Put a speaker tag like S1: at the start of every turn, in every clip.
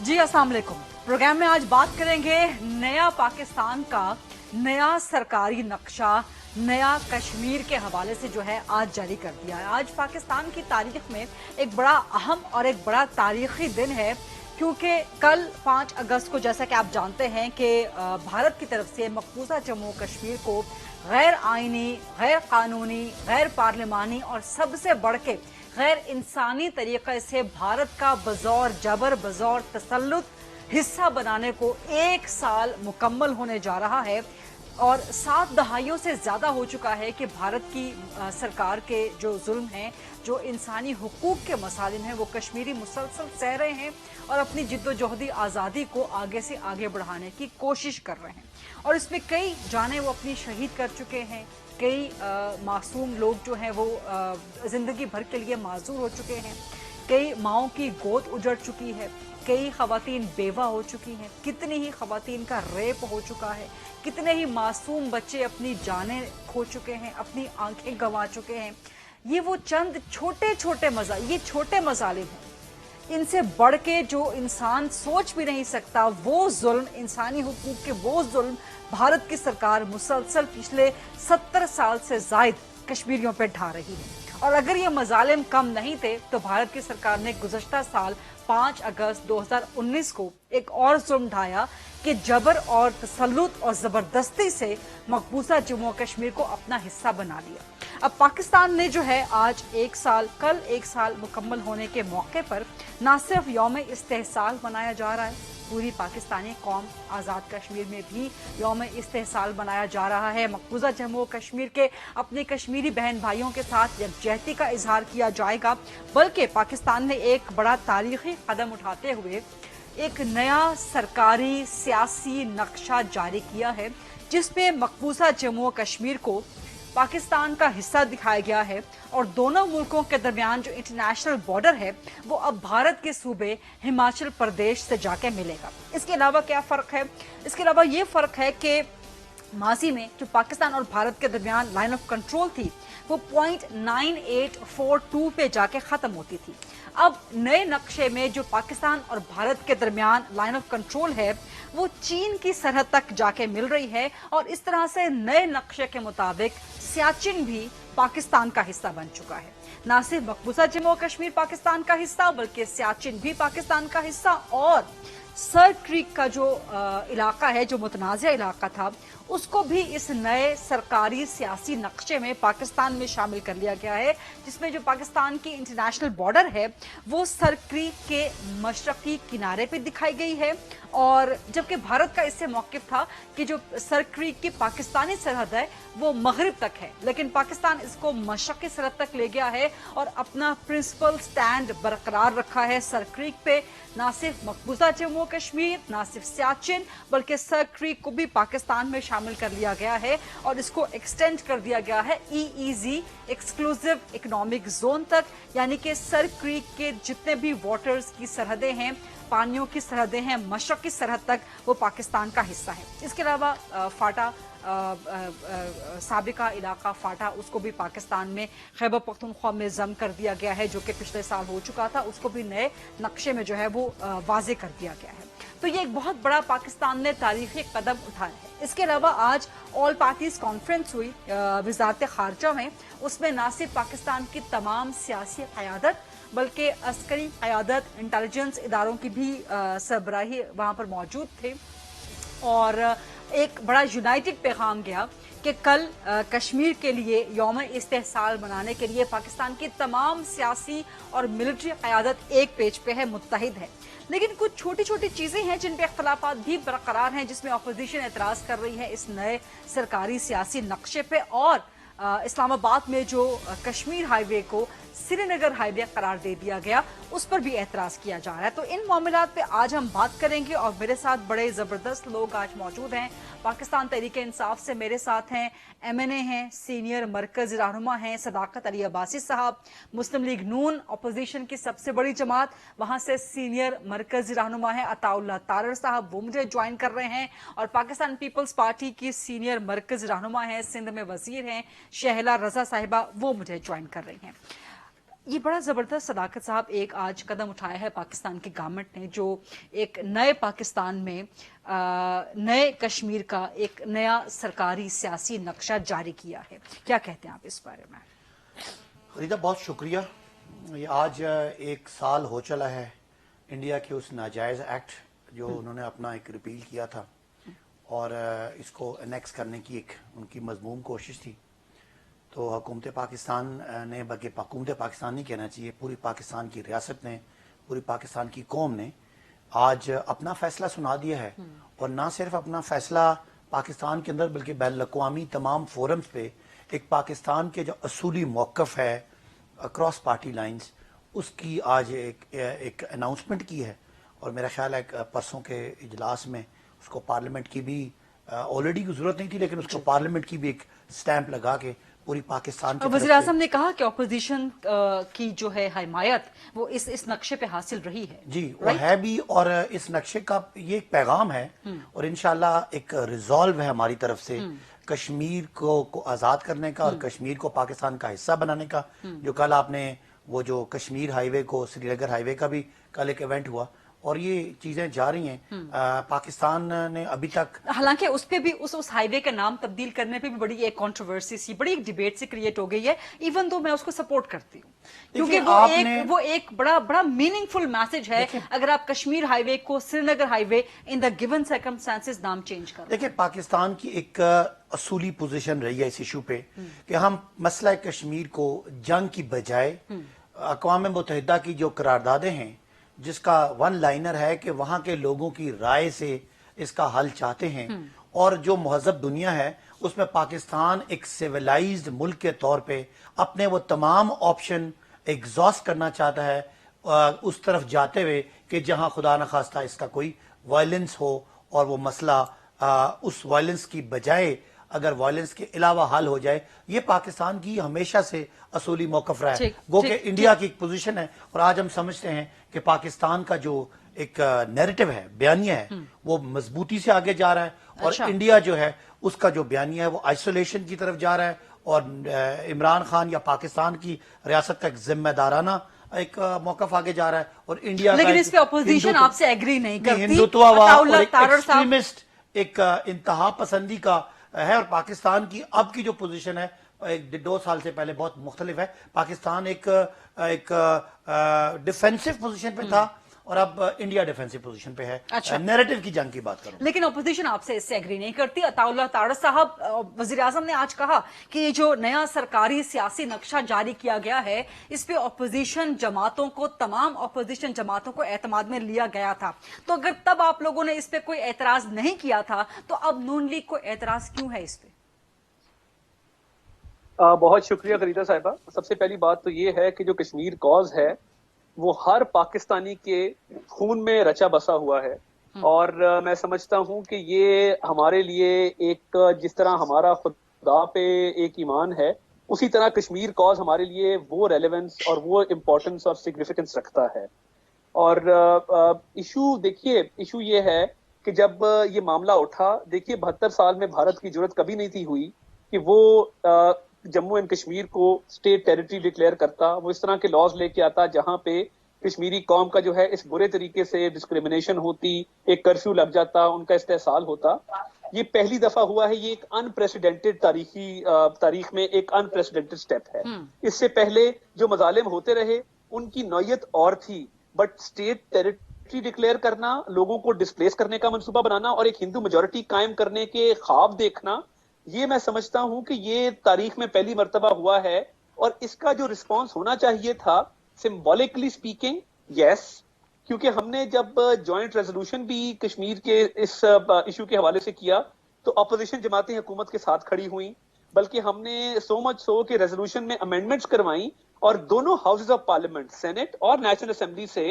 S1: जी अस्सलाम वालेकुम। प्रोग्राम में आज बात करेंगे नया पाकिस्तान का नया सरकारी नक्शा नया कश्मीर के हवाले से जो है आज जारी कर दिया है। आज पाकिस्तान की तारीख में एक बड़ा अहम और एक बड़ा तारीखी दिन है, क्योंकि कल 5 अगस्त को जैसा कि आप जानते हैं कि भारत की तरफ से मकबूजा जम्मू कश्मीर को गैर आईनी, गैर कानूनी, गैर पार्लिमानी और सबसे बढ़ के गैर इंसानी तरीके से भारत का बज़ौर जबर बज़ौर तसल्लुत हिस्सा बनाने को 1 साल मुकम्मल होने जा रहा है। और 7 दहाइयों से ज़्यादा हो चुका है कि भारत की सरकार के जो जुल्म हैं, जो इंसानी हुकूक के मसालिम हैं, वो कश्मीरी मुसलसल सह रहे हैं और अपनी जिद्दोजहदी आज़ादी को आगे से आगे बढ़ाने की कोशिश कर रहे हैं। और इसमें कई जानें वो अपनी शहीद कर चुके हैं, कई मासूम लोग जो हैं वो ज़िंदगी भर के लिए माजूर हो चुके हैं, कई माओं की गोद उजड़ चुकी है, कई खवातीन बेवा हो चुकी हैं, कितनी ही खवातीन का रेप हो चुका है, कितने ही मासूम बच्चे अपनी जानें खो चुके हैं, अपनी आंखें गंवा चुके हैं। ये वो चंद छोटे छोटे मसालिम हैं, इनसे बढ़ के जो इंसान सोच भी नहीं सकता वो जुल्म, इंसानी हुकूक के वो जुल्म भारत की सरकार मुसलसल पिछले 70 साल से जायद कश्मीरियों पे ढा रही है। और अगर ये मजालिम कम नहीं थे तो भारत की सरकार ने गुज़श्ता साल 5 अगस्त 2019 को एक और जुल्म ढाया कि जबर और तसल्लुत और ज़बरदस्ती से मकबूजा जम्मू कश्मीर को अपना हिस्सा बना लिया। अब पाकिस्तान ने जो है आज कल 1 साल मुकम्मल होने के मौके पर न सिर्फ यौम इस्तेहसाल मनाया जा रहा है, पूरी पाकिस्तानी कौम आज़ाद कश्मीर में भी यौम इस्तेहसाल मनाया जा रहा है। मकबूजा जम्मू कश्मीर के अपने कश्मीरी बहन भाइयों के साथ यकजहती का इजहार किया जाएगा, बल्कि पाकिस्तान ने एक बड़ा तारीखी कदम उठाते हुए एक नया सरकारी सियासी नक्शा जारी किया है, जिसमें मकबूजा जम्मू कश्मीर को पाकिस्तान का हिस्सा दिखाया गया है और दोनों मुल्कों के दरमियान जो इंटरनेशनल बॉर्डर है वो अब भारत के सूबे हिमाचल प्रदेश से जाके मिलेगा। इसके अलावा क्या फ़र्क है? इसके अलावा ये फ़र्क है कि माजी में जो पाकिस्तान और भारत के दरमियान लाइन ऑफ कंट्रोल थी वो .9842 पे जाके ख़त्म होती थी। अब नए नक्शे में जो पाकिस्तान और भारत के दरमियान लाइन ऑफ कंट्रोल है वो चीन की सरहद तक जाके मिल रही है और इस तरह से नए नक्शे के मुताबिक सियाचिन भी पाकिस्तान का हिस्सा बन चुका है। न सिर्फ मकबूजा जम्मू कश्मीर पाकिस्तान का हिस्सा बल्कि सियाचिन भी पाकिस्तान का हिस्सा और सर क्रीक का जो इलाका है, जो मुतनाज़ा इलाका था, उसको भी इस नए सरकारी सियासी नक्शे में पाकिस्तान में शामिल कर लिया गया है, जिसमें जो पाकिस्तान की इंटरनेशनल बॉर्डर है वो सर क्रीक के मशरकी किनारे पे दिखाई गई है। और जबकि भारत का इससे मौक़िफ़ था कि जो सर क्रीक की पाकिस्तानी सरहद है वो मगरिब तक है, लेकिन पाकिस्तान इसको मशरकी सरहद तक ले गया है और अपना प्रिंसिपल स्टैंड बरकरार रखा है सर क्रीक पे। ना सिर्फ मकबूजा जम्मू कश्मीर, ना सिर्फ सियाचिन, बल्कि सर क्रीक को भी पाकिस्तान में शामिल कर लिया गया है और इसको एक्सटेंड कर दिया गया है EEZ एक्सक्लूसिव इकोनॉमिक जोन तक, यानी कि सर क्रीक के जितने भी वाटर्स की सरहदें हैं, पानियों की सरहदें हैं, मशरक़ की सरहद तक वो पाकिस्तान का हिस्सा है। इसके अलावा फाटा साबिका इलाका फाटा, उसको भी पाकिस्तान में खैबर पख्तूनख्वा में ज़म कर दिया गया है, जो कि पिछले साल हो चुका था, उसको भी नए नक्शे में जो है वो वाज़े कर दिया गया है। तो ये एक बहुत बड़ा पाकिस्तान ने तारीखी कदम उठाया है। इसके अलावा आज ऑल पार्टीज़ कॉन्फ्रेंस हुई वज़ारत ख़ारजा में, उसमें न सिर्फ पाकिस्तान की तमाम सियासी क़यादत बल्कि अस्करी क़यादत, इंटेलिजेंस इदारों की भी सरबराही वहाँ पर मौजूद थे और एक बड़ा यूनाइटेड पैगाम गया कि कल कश्मीर के लिए यौम इस्तेहसाल मनाने के लिए पाकिस्तान की तमाम सियासी और मिलिट्री क़यादत एक पेज पे है, मुत्तहिद है। लेकिन कुछ छोटी छोटी चीज़ें हैं जिन पे इख्तलाफात भी बरकरार हैं, जिसमें अपोजिशन एतराज़ कर रही है इस नए सरकारी सियासी नक्शे पे। और इस्लामाबाद में जो कश्मीर हाईवे को श्रीनगर हाईवे करार दे दिया गया, उस पर भी एतराज़ किया जा रहा है। तो इन मामलात पे आज हम बात करेंगे और मेरे साथ बड़े ज़बरदस्त लोग आज मौजूद हैं। पाकिस्तान तहरीक-ए-इंसाफ से मेरे साथ हैं MNA हैं, सीनियर मरकज़ी रहनुमा हैं सदाकत अली अब्बासी साहब, मुस्लिम लीग नून अपोजिशन की सबसे बड़ी जमात, वहाँ से सीनियर मरकज़ी रहनुमा हैं अताउल्लाह तारर साहब, वो मुझे ज्वाइन कर रहे हैं, और पाकिस्तान पीपल्स पार्टी की सीनियर मरकज़ी रहनुमा हैं, सिंध में वज़ीर हैं शहला रज़ा साहिबा, वो मुझे ज्वाइन कर रही हैं। ये बड़ा जबरदस्त सदाकत साहब एक आज कदम उठाया है पाकिस्तान की गवर्नमेंट ने, जो एक नए पाकिस्तान में नए कश्मीर का एक नया सरकारी सियासी नक्शा जारी किया है। क्या कहते हैं आप इस बारे में?
S2: फरीदा, बहुत शुक्रिया। ये आज एक साल हो चला है इंडिया के उस नाजायज एक्ट जो उन्होंने अपना एक रिपील किया था और इसको एनेक्स करने की एक उनकी मजमूम कोशिश थी। तो हुकूमत पाकिस्तान ने, बल्कि हुकूमत पाकिस्तान नहीं कहना चाहिए, पूरी पाकिस्तान की रियासत ने, पूरी पाकिस्तान की कौम ने आज अपना फैसला सुना दिया है। और ना सिर्फ अपना फैसला पाकिस्तान के अंदर बल्कि बैनुल अक़वामी तमाम फोरम्स पे एक पाकिस्तान के जो असूली मौक़िफ़ है अक्रॉस पार्टी लाइंस, उसकी आज एक अनाउंसमेंट की है। और मेरा ख्याल है परसों के इजलास में उसको पार्लियामेंट की भी ऑलरेडी की जरूरत नहीं थी, लेकिन उसको पार्लियामेंट की भी एक स्टैंप लगा के पूरी पाकिस्तान की
S1: वज़ीर आज़म ने कहा कि ऑपोजिशन की जो है हिमायत वो इस नक्शे पे हासिल रही है।
S2: जी, वो है भी, और इस नक्शे का ये एक पैगाम है और इंशाल्लाह एक रिजॉल्व है हमारी तरफ से कश्मीर को आज़ाद करने का और कश्मीर को पाकिस्तान का हिस्सा बनाने का। जो कल आपने वो जो कश्मीर हाईवे को श्रीनगर हाईवे का भी कल एक इवेंट हुआ और ये चीजें जा रही हैं। पाकिस्तान ने अभी तक,
S1: हालांकि उस पे भी उस हाईवे का नाम तब्दील करने पे भी बड़ी एक कंट्रोवर्सी सी, बड़ी एक डिबेट सी क्रिएट हो गई है। इवन तो मैं उसको सपोर्ट करती हूँ क्योंकि वो एक बड़ा मीनिंगफुल मैसेज है अगर आप कश्मीर हाईवे को Srinagar highway in the given circumstances नाम चेंज करें।
S2: देखिए, पाकिस्तान की एक असूली पोजीशन रही है इस इशू पे कि हम मसला कश्मीर को जंग की बजाय अक़वाम मुत्तहिदा की जो करारदादें हैं जिसका वन लाइनर है कि वहां के लोगों की राय से इसका हल चाहते हैं, और जो महज़ब दुनिया है उसमें पाकिस्तान एक सिविलाइज्ड मुल्क के तौर पे अपने वो तमाम ऑप्शन एग्जॉस्ट करना चाहता है उस तरफ जाते हुए कि जहां खुदा न खास्ता इसका कोई वायलेंस हो और वो मसला उस वायलेंस की बजाय अगर वायलेंस के अलावा हल हो जाए। ये पाकिस्तान की हमेशा से असूली मौक़िफ़ रहा है, गो कि इंडिया की एक पोजीशन है। और आज हम समझते हैं कि पाकिस्तान का जो एक नैरेटिव है, बयानिया है, वो मजबूती से आगे जा रहा है और इंडिया जो है उसका जो बयानिया है वो आइसोलेशन की तरफ जा रहा है और इमरान खान या पाकिस्तान की रियासत का एक जिम्मेदाराना एक मौक़िफ़ आगे जा रहा है। और इंडिया,
S1: लेकिन इस पे अपोजिशन आपसे एग्री नहीं करती,
S2: हिंदुत्ववाद और एक एक्सट्रीमिस्ट एक इंतहा पसंदी का है। और पाकिस्तान की अब की जो पोजीशन है एक 2 साल से पहले बहुत मुख्तलिफ है। पाकिस्तान एक डिफेंसिव पोजीशन पे था और अब इंडिया डिफेंसिव पोजीशन पे है। अच्छा, नैरेटिव की जंग की बात करूं,
S1: लेकिन अपोजिशन आपसे इससे एग्री नहीं करती। अताउल्लाह तारड़ साहब, वजीर आजम ने आज कहा कि ये जो नया सरकारी सियासी नक्शा जारी किया गया है इस पे अपोजिशन जमातों को, तमाम अपोजिशन जमातों को एतमाद में लिया गया था। तो अगर तब आप लोगों ने इस पे कोई एतराज नहीं किया था तो अब नून लीग को एतराज क्यों है इस पे?
S3: बहुत शुक्रिया फरीदा साहिबा। सबसे पहली बात तो ये है कि जो कश्मीर कॉज है वो हर पाकिस्तानी के खून में रचा बसा हुआ है और मैं समझता हूं कि ये हमारे लिए एक, जिस तरह हमारा खुदा पे एक ईमान है उसी तरह कश्मीर कॉज हमारे लिए वो रेलेवेंस और वो इम्पोर्टेंस और सिग्निफिकेंस रखता है। और इशू देखिए, इशू ये है कि जब ये मामला उठा, देखिए 72 साल में भारत की जरूरत कभी नहीं थी हुई कि वो जम्मू एंड कश्मीर को स्टेट टेरिटरी डिक्लेयर करता, वो इस तरह के लॉज लेके आता जहां पे कश्मीरी कौम का जो है इस बुरे तरीके से डिस्क्रिमिनेशन होती, एक कर्फ्यू लग जाता, उनका इस्तेहसाल होता। ये पहली दफा हुआ है, ये एक अनप्रेसिडेंटेड तारीख में एक अनप्रेसिडेंटेड स्टेप है। इससे पहले जो मजालिम होते रहे उनकी नौयत और थी, बट स्टेट टेरिटरी डिक्लेयर करना, लोगों को डिस्प्लेस करने का मंसूबा बनाना और एक हिंदू मेजोरिटी कायम करने के ख्वाब देखना, ये मैं समझता हूं कि ये तारीख में पहली मर्तबा हुआ है। और इसका जो रिस्पांस होना चाहिए था, सिंबॉलिकली स्पीकिंग, यस, क्योंकि हमने जब जॉइंट रेजोल्यूशन भी कश्मीर के इस इशू के हवाले से किया तो अपोजिशन जमातें हुकूमत के साथ खड़ी हुई, बल्कि हमने सो मच सो कि रेजोल्यूशन में अमेंडमेंट्स करवाई और दोनों हाउसेज ऑफ पार्लियामेंट, सेनेट और नेशनल असेंबली से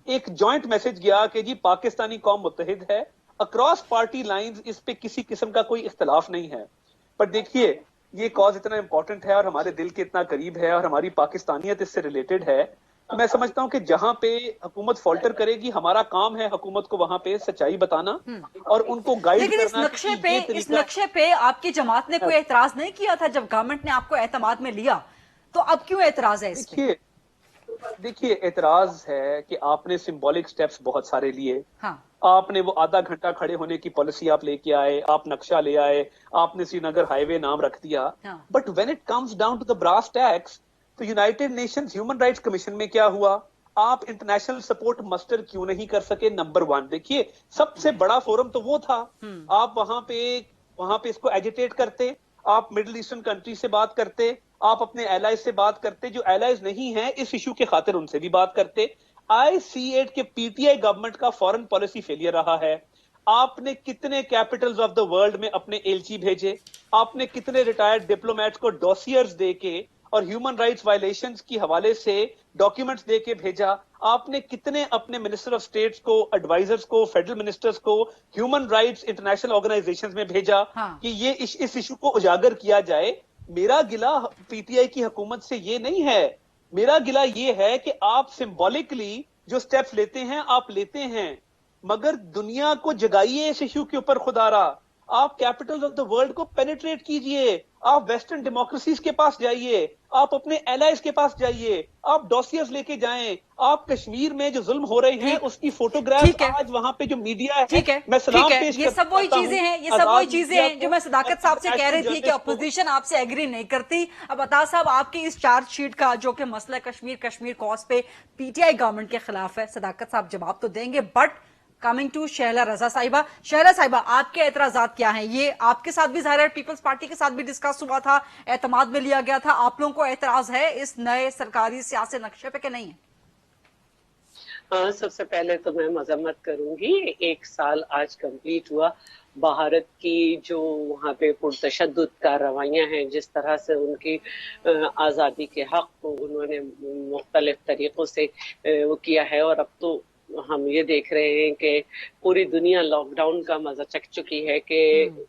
S3: एक जॉइंट मैसेज गया कि जी पाकिस्तानी कौम मुत्तहिद है, अक्रॉस पार्टी लाइंस इस पे किसी किस्म का कोई इख्तलाफ नहीं है। पर देखिए, ये कॉज इतना इंपॉर्टेंट है और हमारे दिल के इतना करीब है और हमारी पाकिस्तानियत इससे रिलेटेड है, तो मैं समझता हूं कि जहां पे हुकूमत फॉल्टर करेगी, हमारा काम है हुकूमत को वहां पे सच्चाई बताना और उनको गाइड करना।
S1: लेकिन इस नक्शे पे आपकी जमात ने कोई एतराज नहीं किया था जब गवर्नमेंट ने आपको एतमाद में लिया, तो अब क्यों एतराज है इस पे?
S3: देखिए, एतराज है कि आपने सिंबॉलिक स्टेप्स बहुत सारे लिए।
S1: हाँ।
S3: आपने वो आधा घंटा खड़े होने की पॉलिसी आप लेके आए, आप नक्शा ले आए, आपने श्रीनगर हाईवे नाम रख दिया।
S1: हाँ।
S3: But when it comes down to the brass tacks, तो United Nations Human Rights Commission में क्या हुआ? आप इंटरनेशनल सपोर्ट मस्टर क्यों नहीं कर सके? नंबर वन, देखिए सबसे बड़ा फोरम तो वो था। आप वहां पे इसको एजिटेट करते, आप मिडिल ईस्टर्न कंट्री से बात करते, आप अपने एलाइज से बात करते, जो एलाइज नहीं है इस इशू के खातिर उनसे भी बात करते। आई सी एट के पीटीआई गवर्नमेंट का फॉरेन पॉलिसी फेलियर रहा है। आपने कितने कैपिटल्स ऑफ द वर्ल्ड में अपने एलची भेजे? आपने कितने रिटायर्ड डिप्लोमेट्स को डॉसियर्स दे के और ह्यूमन राइट्स वायलेशंस की हवाले से डॉक्यूमेंट्स दे के भेजा? आपने कितने अपने मिनिस्टर ऑफ स्टेट्स को, एडवाइजर्स को, फेडरल मिनिस्टर्स को ह्यूमन राइट्स इंटरनेशनल ऑर्गेनाइजेशंस में भेजा
S1: हाँ।
S3: कि ये इस इशू को उजागर किया जाए? मेरा गिला पीटीआई की हुकूमत से ये नहीं है, मेरा गिला ये है कि आप सिंबॉलिकली जो स्टेप्स लेते हैं आप लेते हैं, मगर दुनिया को जगाइए इस इशू के ऊपर खुदारा। आप कैपिटल्स ऑफ द वर्ल्ड को पेनिट्रेट कीजिए, आप वेस्टर्न डेमोक्रेसीज के पास जाइए, आप अपने एलाइज के पास जाइए, आप डॉसियर्स लेके जाएं, आप कश्मीर में जो जुल्म हो रहे हैं
S1: ठीक।
S3: उसकी
S1: ठीक
S3: फोटोग्राफ
S1: है।
S3: आज वहां पे जो मीडिया है,
S1: ठीक है,
S3: मैं सलाम
S1: ठीक है,
S3: पेश
S1: ये सब वही
S3: करता
S1: चीजें
S3: हूं
S1: हैं, ये सब वही
S3: आजाद
S1: चीजें
S3: मीडिया
S1: हैं जो
S3: को,
S1: मैं सदाकत साहब से कह रही थी कि
S3: जर्नलिस्ट को।
S1: अपोजिशन आपसे एग्री नहीं करती। अब अता साहब, आपकी इस चार्जशीट का जो कि मसला कश्मीर कॉज पे पीटीआई गवर्नमेंट के खिलाफ है, सदाकत साहब जवाब तो देंगे, बट कमिंग टू शहला रजा साहिबा, शहला साहिबा आपके एतराजात क्या हैं? ये आपके साथ भी जाहिर है, पीपल्स पार्टी के साथ भी डिस्कस हुआ था, एतमाद में लिया गया था, आप लोगों को एतराज है इस नए सरकारी सियासी नक्शे पे कि नहीं है?
S4: हाँ, सबसे पहले तो मैं मजम्मत करूंगी, 1 साल आज कंप्लीट हुआ भारत की जो वहाँ पे पुरतशद्दुद कार्रवाइयाँ हैं, जिस तरह से उनकी आज़ादी के हक को उन्होंने मुख्तलिफ तरीक़ों से वो किया है, और अब तो हम ये देख रहे हैं कि पूरी दुनिया लॉकडाउन का मजा चख चुकी है कि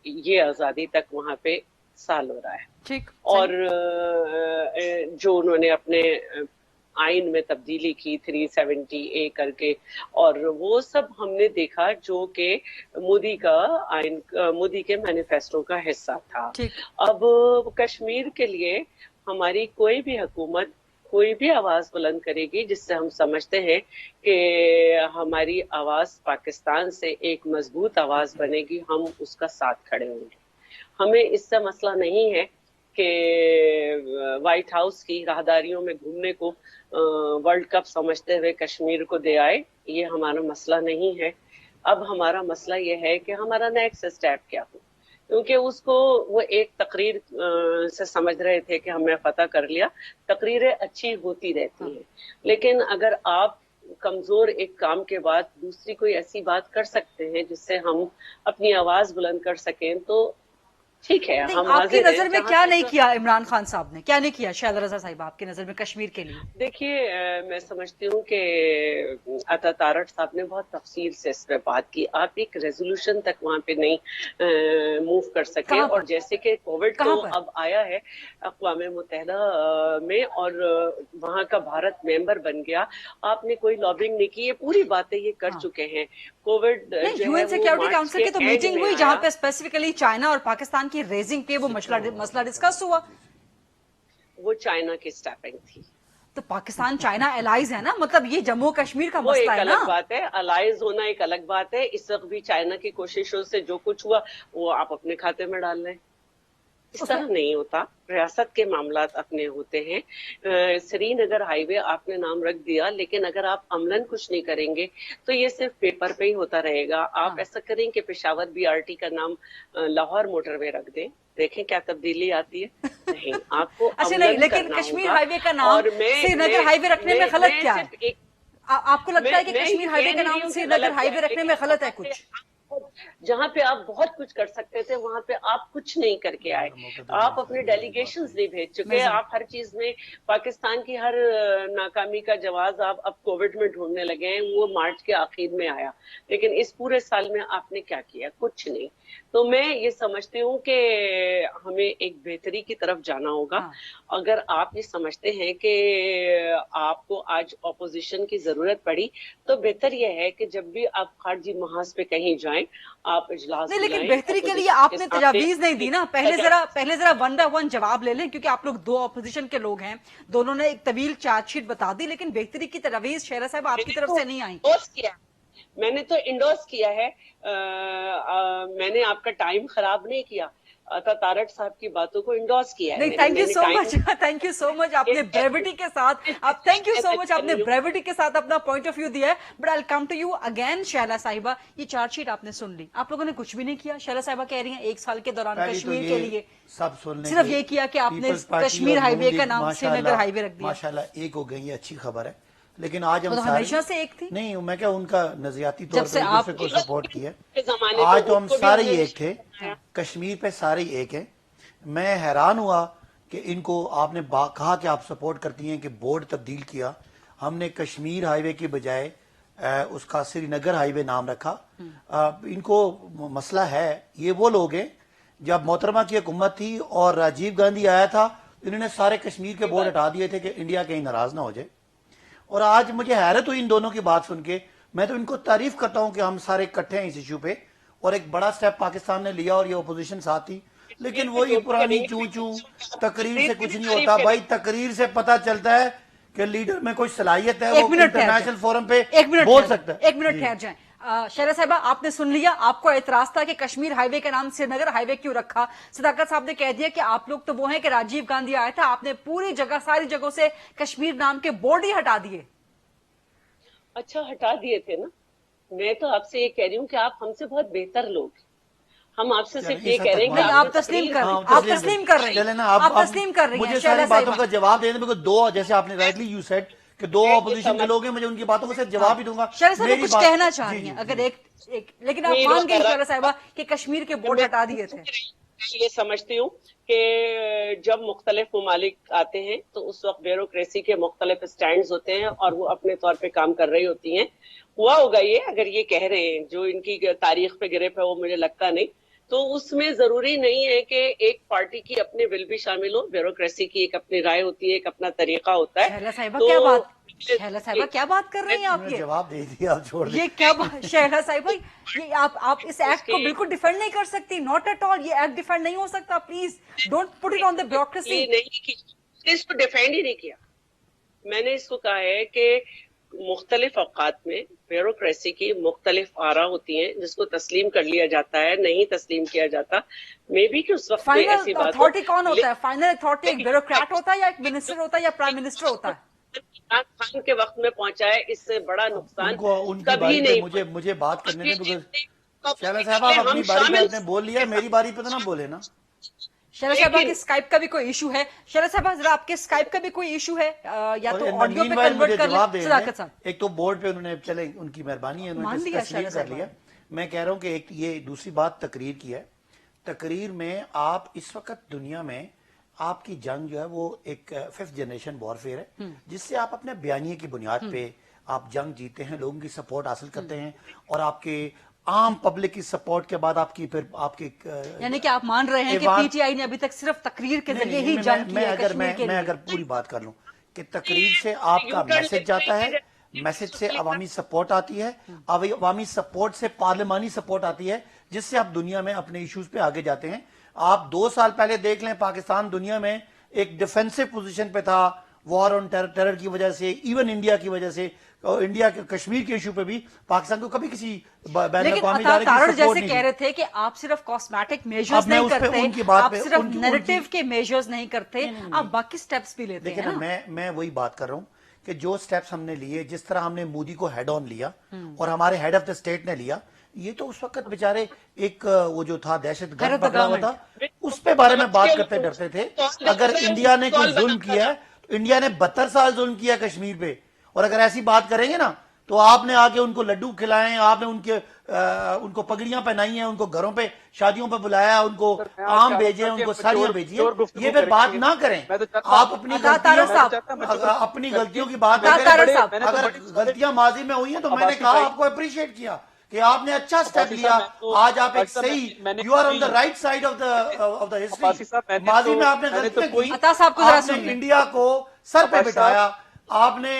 S4: ये आज़ादी तक वहाँ पे साल हो रहा है।
S1: ठीक।
S4: और जो उन्होंने अपने आइन में तब्दीली की 370A करके, और वो सब हमने देखा जो कि मोदी के मैनिफेस्टो का हिस्सा था। अब कश्मीर के लिए हमारी कोई भी हुकूमत कोई भी आवाज बुलंद करेगी जिससे हम समझते हैं कि हमारी आवाज पाकिस्तान से एक मजबूत आवाज बनेगी, हम उसका साथ खड़े होंगे। हमें इससे मसला नहीं है कि व्हाइट हाउस की राहदारियों में घूमने को वर्ल्ड कप समझते हुए कश्मीर को दे आए, ये हमारा मसला नहीं है। अब हमारा मसला ये है कि हमारा नेक्स्ट स्टेप क्या हो, क्योंकि उसको वो एक तकरीर से समझ रहे थे कि हमने फतह कर लिया। तकरीरें अच्छी होती रहती हैं, लेकिन अगर आप कमजोर एक काम के बाद दूसरी कोई ऐसी बात कर सकते हैं जिससे हम अपनी आवाज बुलंद कर सकें, तो ठीक है। हम
S1: आपकी नजर में क्या नहीं किया इमरान खान साहब ने, क्या नहीं किया शहला रजा साहिब आपकी नजर में कश्मीर के लिए?
S4: देखिए, मैं समझती हूँ कि अता तारड़ साहब ने बहुत तफसील से इस पे बात की। आप एक रेजोल्यूशन तक वहाँ पे नहीं मूव कर सके, और जैसे कि कोविड तो अब आया है अक़वाम मुत्तहिदा में और वहाँ का भारत मेंबर बन गया, आपने कोई लॉबिंग नहीं की, ये पूरी बातें ये कर चुके हैं। कोविड
S1: यूएन सिक्योरिटी काउंसिल की तो मीटिंग हुई जहाँ पे स्पेसिफिकली चाइना और पाकिस्तान की रेजिंग पे वो मसला डिस्कस हुआ।
S4: वो चाइना की स्टैपिंग थी।
S1: तो पाकिस्तान चाइना एलाइज है ना, मतलब ये जम्मू कश्मीर का मसला है ना।
S4: अलग बात है, अलाइज होना एक अलग बात है। इस वक्त भी चाइना की कोशिशों से जो कुछ हुआ वो आप अपने खाते में डाल लें, इस तरह नहीं होता। रियासत के मामलात अपने होते हैं। श्रीनगर हाईवे आपने नाम रख दिया, लेकिन अगर आप अमलन कुछ नहीं करेंगे तो ये सिर्फ पेपर पे ही होता रहेगा। आप ऐसा करें कि पेशावर बीआरटी का नाम लाहौर मोटरवे रख दें, देखें क्या तब्दीली आती है। नहीं, आपको
S1: अच्छा नहीं, लेकिन कश्मीर हाईवे का नाम श्रीनगर हाईवे रखने में गलत क्या है? आपको लगता है कि कश्मीर हाईवे का नाम श्रीनगर हाईवे रखने में गलत है? कुछ
S4: जहाँ पे आप बहुत कुछ कर सकते थे वहां पे आप कुछ नहीं करके आए। आप अपने डेलीगेशंस नहीं भेज चुके। आप हर चीज में पाकिस्तान की हर नाकामी का जवाब आप अब कोविड में ढूंढने लगे हैं। वो मार्च के आखिर में आया, लेकिन इस पूरे साल में आपने क्या किया? कुछ नहीं। तो मैं ये समझती हूँ कि हमें एक बेहतरी की तरफ जाना होगा। अगर आप ये समझते हैं कि आपको आज ऑपोजिशन की जरूरत पड़ी, तो बेहतर यह है कि जब भी आप खारजी महाज पे कहीं जाएं बुलाएं, आप इजलास
S1: नहीं, लेकिन
S4: बुलाएं,
S1: बेहतरी के लिए
S4: opposition
S1: आपने
S4: के सामने
S1: तजावीज नहीं दी ना। पहले जरा वन बाय वन जवाब ले लें, क्योंकि आप लोग दो अपोजिशन के लोग हैं, दोनों ने एक तवील चार्जशीट बता दी, लेकिन बेहतरी की तजावीज शेरा साहब आपकी तरफ से नहीं आई।
S4: मैंने तो इंडोर्स किया है, मैंने आपका टाइम खराब नहीं किया, अता तारड़ साहब की बातों को इंडोर्स किया है।
S1: नहीं, thank you so much, thank you so much, आपने ब्रेविटी के साथ थैंक यू सो मच, आपने ब्रेविटी के साथ अपना पॉइंट ऑफ व्यू दिया है। But I will come to you again Shaila साहिबा, ये चार्जशीट आपने सुन ली, आप लोगों ने कुछ भी नहीं किया। शैला साहिबा कह रही हैं 1 साल के दौरान कश्मीर के लिए
S2: सब सुनने
S1: सिर्फ ये किया कि आपने कश्मीर हाईवे का नाम श्रीनगर हाईवे रख दिया।
S2: माशाल्लाह एक हो गई, अच्छी खबर है। लेकिन आज हम
S1: तो हमेशा से एक थी
S2: नहीं, मैं क्या उनका नजरियाती तौर
S1: से
S2: पर
S1: आप
S2: को सपोर्ट किया,
S4: जमाने
S2: आज तो हम
S4: उसको भी
S2: सारे ही
S4: हमने
S2: एक थे, कश्मीर पे सारे ही एक हैं। मैं हैरान हुआ कि इनको आपने कहा कि आप सपोर्ट करती हैं कि बोर्ड तब्दील किया, हमने कश्मीर हाईवे की बजाय उसका श्रीनगर हाईवे नाम रखा। इनको मसला है, ये वो लोग हैं जब मोहतरमा की हुकूमत थी और राजीव गांधी आया था, इन्होंने सारे कश्मीर के बोर्ड हटा दिए थे कि इंडिया कहीं नाराज ना हो जाए। और आज मुझे हैरत हुई इन दोनों की बात सुन के। मैं तो इनको तारीफ करता हूं कि हम सारे इकट्ठे हैं इस इशू पे, और एक बड़ा स्टेप पाकिस्तान ने लिया और ये ओपोजिशन साथ थी। लेकिन वही पुरानी चू चू तकरीर से कुछ नहीं होता भाई। तकरीर से पता चलता है कि लीडर में कोई सलाहियत है, वो इंटरनेशनल फोरम पे बोल सकता है।
S1: 1 मिनट ठहर जाएं। शेरा साहिबा, आपने सुन लिया, आपको एतराज था कि कश्मीर हाईवे के नाम श्रीनगर हाईवे क्यों रखा। सदाकत साहब ने कह दिया कि आप लोग तो वो हैं कि राजीव गांधी आया था, आपने पूरी जगह सारी जगहों से कश्मीर नाम के बोर्ड ही हटा दिए।
S4: अच्छा, हटा दिए थे ना। मैं तो आपसे ये कह रही हूँ कि आप हमसे बहुत बेहतर लोग, हम आपसे सिर्फ ये कह रहे हैं कि
S1: आप तस्लीम कर रही हैं, आप तस्लीम कर रही हैं, आप तस्लीम कर रही हैं।
S2: मुझे सारी बातों का जवाब देने में दो, जैसे आपने राइटली यू सेड कि दो ऑपोजिशन के लोग हैं, मुझे उनकी बातों को सिर्फ जवाब ही दूंगा।
S1: शैला साहब कुछ कहना चाह रही हैं, अगर एक लेकिन आप मान गई शैला साहिबा कि कश्मीर के बोर्ड हटा दिए थे।
S4: ये समझती हूँ कि जब मुख्तलिफ ममालिक आते हैं तो उस वक्त ब्यूरोक्रेसी के मुख्तलिफ स्टैंड्स होते हैं और वो अपने तौर पे काम कर रही होती हैं। हुआ होगा ये, अगर ये कह रहे हैं, जो इनकी तारीख पे गिरफ्त है वो मुझे लगता नहीं। तो उसमें जरूरी नहीं है कि एक पार्टी की अपने विल भी शामिल हो, ब्यूरोक्रेसी की एक अपनी राय होती है, एक अपना तरीका होता है।
S1: शैला साहिबा क्या बात कर रही हैं आप? ये
S2: जवाब दे दिया, आप छोड़
S1: ये क्या बात शैला साहिबा, ये आप इस एक्ट को बिल्कुल डिफेंड नहीं कर सकती, नॉट एट ऑल। ये एक्ट डिफेंड नहीं हो सकता, please don't put it on the bureaucracy.
S4: नहीं, इसको डिफेंड ही नहीं किया। मैंने इसको कहा है कि मुख्तलिफ औकात में ब्यूरोक्रेसी की मुख्तलिफ आरा होती हैं, जिसको तस्लीम कर लिया जाता है, नहीं तस्लीम किया जाता। मे बी कि उस वक्त
S1: फाइनल अथॉरिटी कौन होता है? फाइनल अथॉरिटी एक ब्यूरोक्रेट होता है या एक मिनिस्टर होता है या प्राइम मिनिस्टर होता है?
S4: इमरान खान के वक्त में पहुंचा है, इससे बड़ा नुकसान
S2: कभी नहीं। मुझे बात करने दें। शैला साहब, आप अपनी बारी पे आपने बोल लिया, मेरी बारी पे तो ना बोले ना।
S1: शैला साहबा के स्काइप का भी कोई इशू है? शैला साहबा जरा आपके स्काइप का भी कोई इशू है या तो ऑडियो पे कन्वर्ट कर ले। सदाकत साहब,
S2: एक तो बोर्ड पे उन्होंने, चले उनकी मेहरबानी है, उन्होंने तस्लीम कर लिया। मैं कह रहा हूं कि एक ये दूसरी बात तकरीर की है। तकरीर में आप इस वक्त दुनिया में आपकी जंग जो है वो एक 5th जनरेशन वॉरफेयर है, जिससे आप अपने बयानिए की बुनियाद पे आप जंग जीते हैं, लोगों की सपोर्ट हासिल करते हैं, और आपके आम पब्लिक की सपोर्ट के बाद आपकी फिर आपकी,
S1: यानी कि आप मान रहे हैं कि पीटीआई ने अभी तक सिर्फ तकरीर के जरिए ही जंग की है कश्मीर के लिए?
S2: मैं अगर पूरी बात कर लूं कि तकरीर से आपका मैसेज जाता है, मैसेज से अवामी सपोर्ट आती है, अवामी सपोर्ट से पार्लिमानी सपोर्ट आती है, जिससे आप दुनिया में अपने इश्यूज पे आगे जाते हैं। आप 2 साल पहले देख लें, पाकिस्तान दुनिया में एक डिफेंसिव पोजीशन पे था, वॉर ऑन टेरर की वजह से, इवन इंडिया की वजह से, और इंडिया के कश्मीर के इशू पे भी पाकिस्तान को कभी किसी
S1: जैसे कह रहे थे कि आप सिर्फ कॉस्मेटिक मेजर्स नहीं करते, आप सिर्फ नैरेटिव के मेजर्स नहीं करते, आप बाकी स्टेप्स भी लेते हैं ना।
S2: मैं वही बात कर रहा हूँ कि जो स्टेप्स हमने लिए, जिस तरह हमने मोदी को हेड ऑन लिया और हमारे हेड ऑफ द स्टेट ने लिया, ये तो उस वक्त बेचारे एक वो जो था दहशतगर्द पकड़ा हुआ था, उस पे बारे में बात करते डरते थे। अगर इंडिया ने कोई जुल्म किया है तो इंडिया ने 72 साल जुल्म किया कश्मीर पे, और अगर ऐसी बात करेंगे ना तो आपने आके उनको लड्डू खिलाए, आपने उनको पगड़ियां पहनाई हैं, उनको घरों पे शादियों पे बुलाया, उनको आम भेजे, उनको साड़ियां भेजी है। ये पे बात ना करें। आप अपनी गलतियों की बात, अगर गलतियां माजी में हुई हैं तो मैंने कहा, आपको अप्रिशिएट किया कि आपने अच्छा स्टेप लिया। आज आप एक सही, you are on the right side of the history. माजी में आपने गलतियां की, आपने इंडिया को सर पे बिठाया, आपने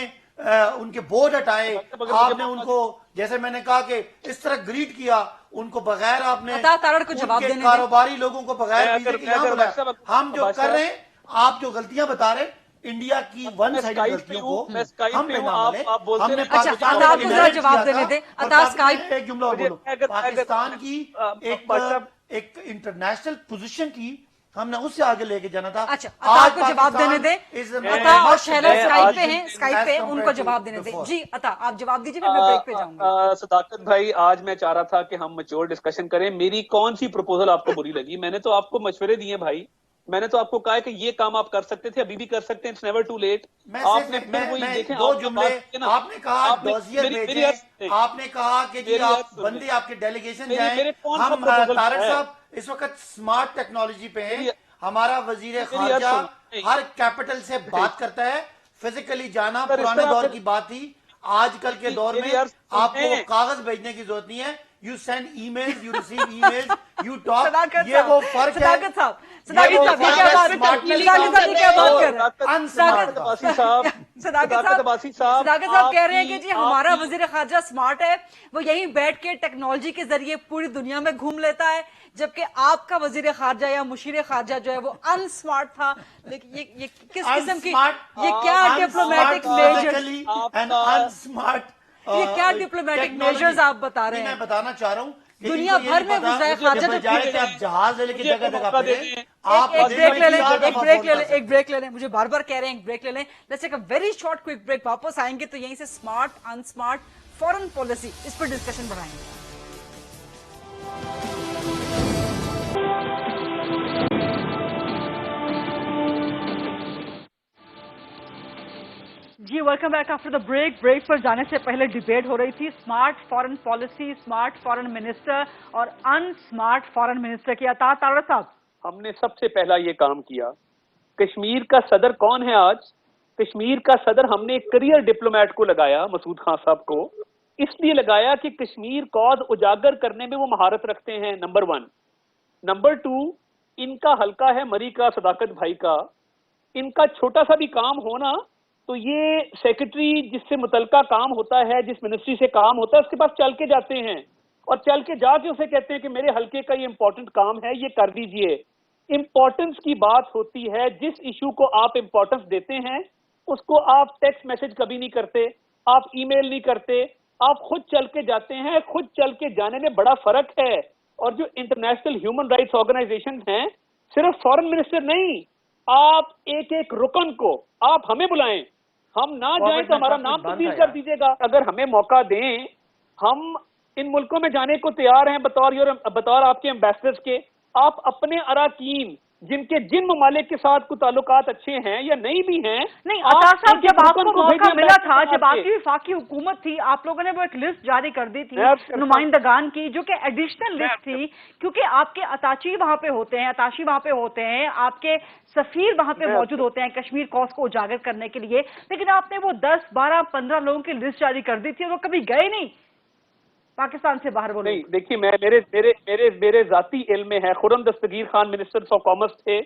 S2: उनके बोर्ड हटाए, आपने उनको, जैसे मैंने कहा कि इस तरह ग्रीट किया, उनको बगैर आपने
S1: अता तारड़ को जवाब
S2: उनके
S1: देने दें।
S2: कारोबारी लोगों को बगैर
S3: मैं
S2: वीजे
S3: अगर-
S2: के
S3: मैं
S2: यहाँ
S3: अगर
S2: बुलाया।
S3: बादशाह-
S2: हम जो
S3: बादशाह-
S2: कर रहे हैं, आप जो गलतियां बता रहे इंडिया की वन साइड
S3: स्काइप पे
S2: गलतियों
S3: हूँ,
S2: को
S3: मैं स्काइप
S2: हम
S3: पे
S2: पे
S3: हूँ,
S2: ना
S3: आप-
S2: मले।
S3: आप बोलते
S2: हमने
S3: रहे।
S1: अच्छा,
S2: पाकिस्तान
S1: अता
S2: को
S1: आपको जरा
S2: narrate
S1: जवाब
S2: किया
S1: देने
S2: था,
S1: दें।
S2: और
S1: अता
S2: पाकिस्तान-
S1: स्काइप-
S2: एक जुमला और
S3: मुझे-
S2: बोलो।
S3: अगर-
S2: पाकिस्तान की
S3: बादशाह-
S2: एक इंटरनेशनल पोजीशन की हमने उससे आगे लेके जाना था।
S1: अच्छा, अता आपको जवाब देने दें। अता और शैला
S3: मैं
S1: स्काइप
S3: आज
S1: पे हैं, स्काइप पे, उनको जवाब देने दें। जी अता, आप जवाब दीजिए, फिर मैं ब्रेक पे जाऊंगी।
S3: सदाकत भाई, आज मैं चाह रहा था कि हम मैच्योर डिस्कशन करें। मेरी कौन सी प्रपोजल आपको बुरी लगी? मैंने तो आपको मशवरे दिए भाई, मैंने तो आपको कहा कि ये काम आप कर सकते थे, अभी भी कर सकते हैं, इट्स नेवर टू लेट। आपने फिर वही देखें,
S2: दो
S3: आपने
S2: जुमले
S3: बात की ना,
S2: आपने कहा
S3: आपने-
S2: डॉसियर
S3: मेरी- मेरी
S2: भेजें,
S3: बात सुनें।
S2: आपने कहा कि जी
S3: मेरी
S2: आप
S3: बात सुनें।
S2: बंदे आपके डेलीगेशन
S3: मेरे
S2: जाएं।
S3: कौन सा
S2: हम
S3: proposal
S2: तारक
S3: है?
S2: साहब इस वक्त स्मार्ट टेक्नोलॉजी पे हैं।
S3: मेरी-
S2: हमारा वजीर
S3: मेरी
S2: खारजा
S3: बात सुनें।
S2: हर कैपिटल से बात करता है, फिजिकली जाना
S3: सर, इस
S2: पुराने
S3: तरह
S2: दौर
S3: फिर-
S2: की बात थी। आजकल के दौर
S3: मेरी
S2: में
S3: बात सुनें।
S2: आपको कागज भेजने की जरूरत नहीं है। You send emails, you receive emails, you talk.
S1: Sadaqat
S2: ये वो
S1: साहब,
S2: फर्क है।
S1: सदाकत साहब,
S2: ये
S1: सदाकत
S2: वो
S1: साहब, ये
S2: फर्क
S1: क्या
S2: है
S1: बात
S2: smartly
S1: सदाकत साहब, ये क्या बात कर रहे हैं?
S2: unsmart
S3: अब्बासी साहब,
S1: सदाकत
S3: अब्बासी साहब,
S1: साहब कह रहे हैं कि जी हमारा
S3: आपकी-
S1: वजीर खारजा स्मार्ट है, वो यहीं बैठ के टेक्नोलॉजी के जरिए पूरी दुनिया में घूम लेता है, जबकि आपका वजीर खारजा या मुशीर खारजा जो है वो अनस्मार्ट था। लेकिन ये किस किस्म की, ये क्या डिप्लोमेटिक मेजर, ये क्या डिप्लोमेटिक मेजर्स आप बता रहे हैं?
S2: मैं बताना चाह रहा हूँ कि
S1: दुनिया
S2: इनको ये
S1: भर
S2: नहीं
S1: में
S2: पता
S1: गुजारे
S2: कि
S1: खारजा तो
S2: बजाय
S1: ठीक
S2: कि
S1: है।
S2: आप जहाज लेके
S3: मुझे
S2: जगह जगह
S3: मौका
S2: फिरे,
S3: दे दें।
S2: आप
S1: एक
S2: दिन
S1: ब्रेक
S2: में
S1: ले लें,
S2: 4
S1: एक
S2: दफा
S1: ब्रेक
S2: फोन
S1: ले
S2: कर
S1: लें,
S2: सकते
S1: एक ब्रेक ले लें। मुझे बार बार कह रहे हैं एक ब्रेक ले लें। Let's take a very short quick break. वापस आएंगे तो यहीं से स्मार्ट अनस्मार्ट फॉरेन पॉलिसी, इस पर डिस्कशन बढ़ाएंगे। जी welcome back after the break. Break पर जाने से पहले डिबेट हो रही थी smart foreign policy, smart foreign minister और अनस्मार्ट फॉरेन मिनिस्टर की। अता तारड़ साहब,
S3: हमने सबसे पहला ये काम किया। कश्मीर का सदर कौन है आज? कश्मीर का सदर हमने एक करियर डिप्लोमेट को लगाया, मसूद खान साहब को। इसलिए लगाया कि कश्मीर कॉज उजागर करने में वो महारत रखते हैं, नंबर 1। नंबर 2, इनका हल्का है मरी का, सदाकत भाई का। इनका छोटा सा भी काम होना तो ये सेक्रेटरी जिससे मुतलका काम होता है, जिस मिनिस्ट्री से काम होता है, उसके पास चल के जाते हैं और चल के जाके उसे कहते हैं कि मेरे हल्के का ये इंपॉर्टेंट काम है, ये कर दीजिए। इंपॉर्टेंस की बात होती है, जिस इशू को आप इंपॉर्टेंस देते हैं उसको आप टेक्स्ट मैसेज कभी नहीं करते, आप ईमेल नहीं करते, आप खुद चल के जाते हैं। खुद चल के जाने में बड़ा फर्क है। और जो इंटरनेशनल ह्यूमन राइट्स ऑर्गेनाइजेशन हैं, सिर्फ फॉरेन मिनिस्टर नहीं, आप एक एक रुकन को आप हमें बुलाएं, हम ना जाएं तो हमारा नाम तब्दील कर दीजिएगा। अगर हमें मौका दें, हम इन मुल्कों में जाने को तैयार हैं बतौर आपके एम्बेसडर्स के। आप अपने अराकीन जिन ममालिक के साथ कुछ ताल्लुकात अच्छे हैं या नहीं भी हैं,
S1: नहीं अता साहब, जब आपको मौका मिला था, जब
S3: आपके
S1: आपकी वफाकी हुकूमत थी, आप लोगों ने वो एक लिस्ट जारी कर दी थी
S3: मैं
S1: नुमाइंदगान की, जो कि एडिशनल लिस्ट थी, क्योंकि आपके अताची वहां पे होते हैं, अताशी वहां पे होते हैं, आपके सफीर वहां पे मौजूद होते हैं कश्मीर कॉज को उजागर करने के लिए। लेकिन आपने वो 10, 12, 15 लोगों की लिस्ट जारी कर दी थी, वो कभी गए नहीं पाकिस्तान से बाहर। वो
S3: नहीं, देखिए, मैं मेरे जाती इल्म में है, खुर्रम दस्तगीर खान मिनिस्टर ऑफ कॉमर्स थे,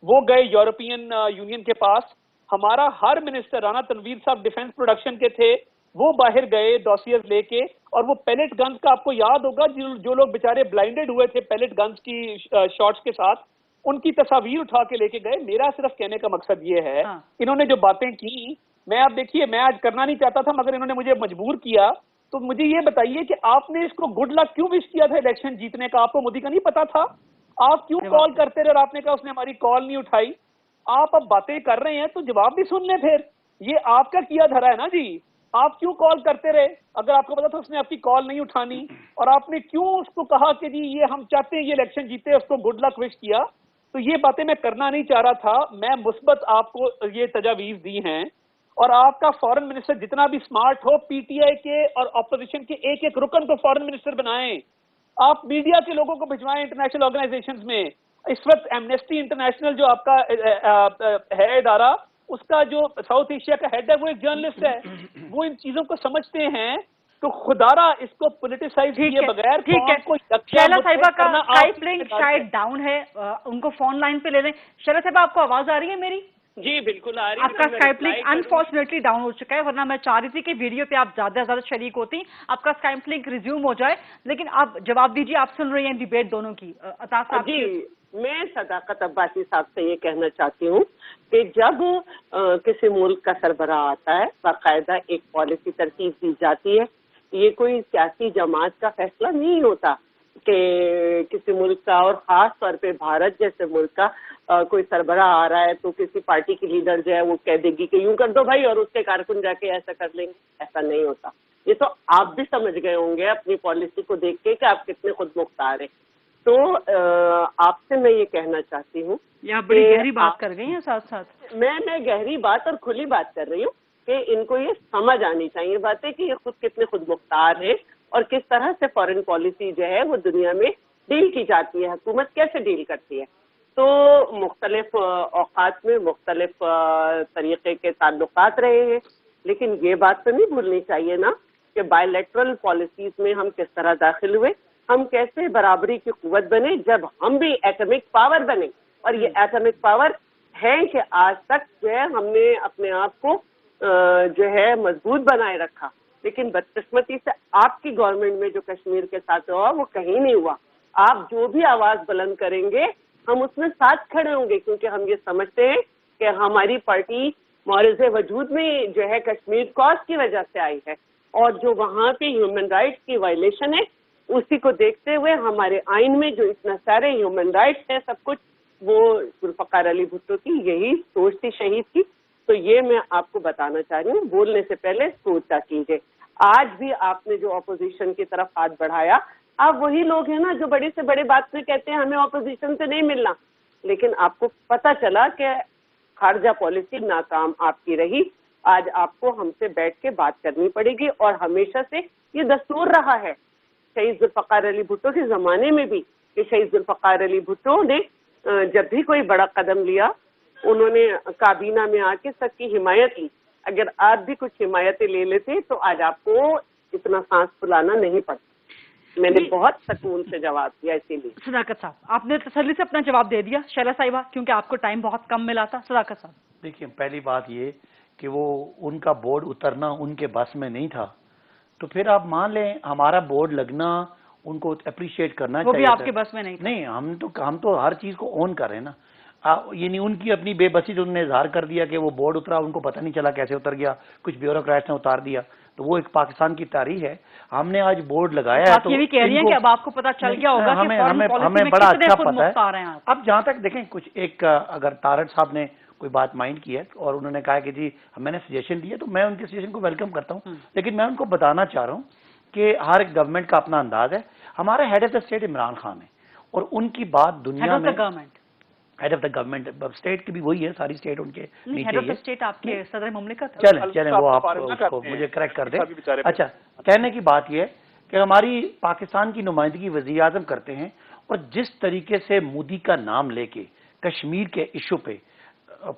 S3: वो गए यूरोपियन यूनियन के पास। हमारा हर मिनिस्टर, राणा तनवीर साहब डिफेंस प्रोडक्शन के थे, वो बाहर गए डॉसियर लेके। और वो पैलेट गन्स का आपको याद होगा, जो लोग बेचारे ब्लाइंडेड हुए थे पैलेट गन्स की शॉट्स के साथ, उनकी तस्वीर उठा के लेके गए। मेरा सिर्फ कहने का मकसद ये है, इन्होंने जो बातें की, आप देखिए, मैं आज करना नहीं चाहता था मगर इन्होंने मुझे मजबूर किया। तो मुझे ये बताइए कि आपने इसको गुड लक क्यों विश किया था इलेक्शन जीतने का? आपको मोदी का नहीं पता था? आप क्यों कॉल करते रहे और आपने कहा उसने हमारी कॉल नहीं उठाई? आप अब बातें कर रहे हैं तो जवाब भी सुन लें फिर। ये आपका किया धरा है ना जी, आप क्यों कॉल करते रहे अगर आपको पता था उसने आपकी कॉल नहीं उठानी? और आपने क्यों उसको कहा कि जी ये हम चाहते हैं ये इलेक्शन जीते, उसको गुड लक विश किया? तो ये बातें मैं करना नहीं चाह रहा था। मैं मुस्बत आपको ये तजावीज दी हैं। और आपका फॉरेन मिनिस्टर जितना भी स्मार्ट हो, पीटीआई के और ऑपोजिशन के एक एक रुकन को फॉरेन मिनिस्टर बनाएं। आप मीडिया के लोगों को भिजवाएं इंटरनेशनल ऑर्गेनाइजेशंस में। इस वक्त एमनेस्टी इंटरनेशनल जो आपका है इदारा, उसका जो साउथ एशिया का हेड है वो एक जर्नलिस्ट है, वो इन चीजों को समझते हैं। तो खुदारा इसको पॉलिटिसाइज किए बगैर,
S1: ठीक है, शैला साहिबा का स्काइप लिंक शायद डाउन है, उनको फोन लाइन पे ले लें। शैला साहिबा, आपको आवाज आ रही है मेरी?
S4: जी बिल्कुल आ रही है।
S1: आपका स्काइप लिंक अनफॉर्चुनेटली डाउन हो चुका है, वरना मैं चाह रही थी कि वीडियो पे आप ज्यादा से ज्यादा शरीक होती, आपका स्काइप लिंक रिज्यूम हो जाए। लेकिन आप जवाब दीजिए, आप सुन रही हैं डिबेट दोनों की। अता साहब
S4: जी, मैं सदाकत अब्बासी साहब से ये कहना चाहती हूँ कि जब किसी मुल्क का सरबराह आता है, बाकायदा एक पॉलिसी तरतीब दी जाती है। ये कोई सियासी जमात का फैसला नहीं होता कि किसी मुल्क का, और खास तौर पे भारत जैसे मुल्क का कोई सरबराह आ रहा है तो किसी पार्टी की लीडर जो है वो कह देगी कि यूं कर दो भाई, और उसके कारकुन जाके ऐसा कर लेंगे। ऐसा नहीं होता। ये तो आप भी समझ गए होंगे अपनी पॉलिसी को देख के कि आप कितने खुद मुख्तार हैं। तो आपसे मैं ये कहना चाहती हूँ,
S1: आप बड़ी गहरी बात कर गई हैं साथ साथ।
S4: मैं गहरी बात और खुली बात कर रही हूँ कि इनको ये समझ आनी चाहिए बातें कि ये खुद कितने खुद मुख्तार है और किस तरह से फॉरेन पॉलिसी जो है वो दुनिया में डील की जाती है, हुकूमत कैसे डील करती है। तो मुख्तलिफ औकात में मुख्तलिफ तरीके के ताल्लुकात रहे हैं, लेकिन ये बात तो नहीं भूलनी चाहिए ना कि बायलैटरल पॉलिसीज में हम किस तरह दाखिल हुए, हम कैसे बराबरी की कुव्वत बने जब हम भी एटॉमिक पावर बने। और ये एटॉमिक पावर है कि आज तक जो है हमने अपने आप को जो है मजबूत बनाए रखा, लेकिन बदकिस्मती से आपकी गवर्नमेंट में जो कश्मीर के साथ हुआ वो कहीं नहीं हुआ। आप जो भी आवाज बुलंद करेंगे हम उसमें साथ खड़े होंगे, क्योंकि हम ये समझते हैं कि हमारी पार्टी मौरज़े वजूद में जो है कश्मीर कॉज की वजह से आई है, और जो वहाँ पे ह्यूमन राइट्स की वायलेशन है उसी को देखते हुए हमारे आइन में जो इतना सारे ह्यूमन राइट्स है सब कुछ, वो जुल्फ़िकार अली भुट्टो की यही सोच थी शहीद की। तो ये मैं आपको बताना चाह रही हूँ, बोलने से पहले सोचा कीजिए। आज भी आपने जो अपोजिशन की तरफ हाथ बढ़ाया, आप वही लोग हैं ना जो बड़ी से बड़ी बात में कहते हैं हमें अपोजिशन से नहीं मिलना, लेकिन आपको पता चला कि खारजा पॉलिसी नाकाम आपकी रही। आज आपको हमसे बैठ के बात करनी पड़ेगी, और हमेशा से ये दस्तूर रहा है शहीद जुल्फ़िकार अली भुट्टो के ज़माने में भी कि शहीद जुल्फ़िकार अली भुट्टो ने जब भी कोई बड़ा कदम लिया उन्होंने काबीना में आके सबकी हिमायत ली। अगर आप भी कुछ हिमायतें ले लेते तो आज आपको इतना सांस फुलाना नहीं पड़ता। मैंने बहुत सुकून से जवाब दिया। इसीलिए
S1: सदाकत साहब, आपने तसल्ली से अपना जवाब दे दिया। शैला साहिबा, क्योंकि आपको टाइम बहुत कम मिला था। सदाकत साहब,
S2: देखिए, पहली बात ये कि वो उनका बोर्ड उतरना उनके बस में नहीं था, तो फिर आप मान लें हमारा बोर्ड लगना उनको अप्रिशिएट करना चाहिए।
S1: वो भी आपके बस में नहीं था।
S2: नहीं, हम तो हर चीज को ऑन कर रहे हैं ना। ये नहीं उनकी अपनी बेबसी तो उन्होंने इजहार कर दिया कि वो बोर्ड उतरा, उनको पता नहीं चला कैसे उतर गया, कुछ ब्यूरोक्रेट्स ने उतार दिया, तो वो एक पाकिस्तान की तारीख है। हमने आज बोर्ड लगाया है,
S1: तो ये भी कह रही हैं कि अब आपको पता चल गया होगा कि
S2: हमें बड़ा अच्छा पता है। अब जहां तक देखें, कुछ एक अगर तारड़ साहब ने कोई बात माइंड की है और उन्होंने कहा कि जी मैंने सजेशन दिया, तो मैं उनके सजेशन को वेलकम करता हूं, लेकिन मैं उनको बताना चाह रहा हूं कि हर एक गवर्नमेंट का अपना अंदाज है। हमारा head of the state Imran Khan है, और उनकी बात दुनिया में head of the government state की भी वही है, सारी स्टेट उनके नीचे
S1: हेड ऑफ द स्टेट आपके सदर मुमलिकत।
S2: चलें वो आप उसको मुझे करेक्ट कर दें। अच्छा, कहने की बात यह है कि हमारी पाकिस्तान की नुमाइंदगी वज़ीर आज़म करते हैं, और जिस तरीके से मोदी का नाम लेके कश्मीर के इशू पे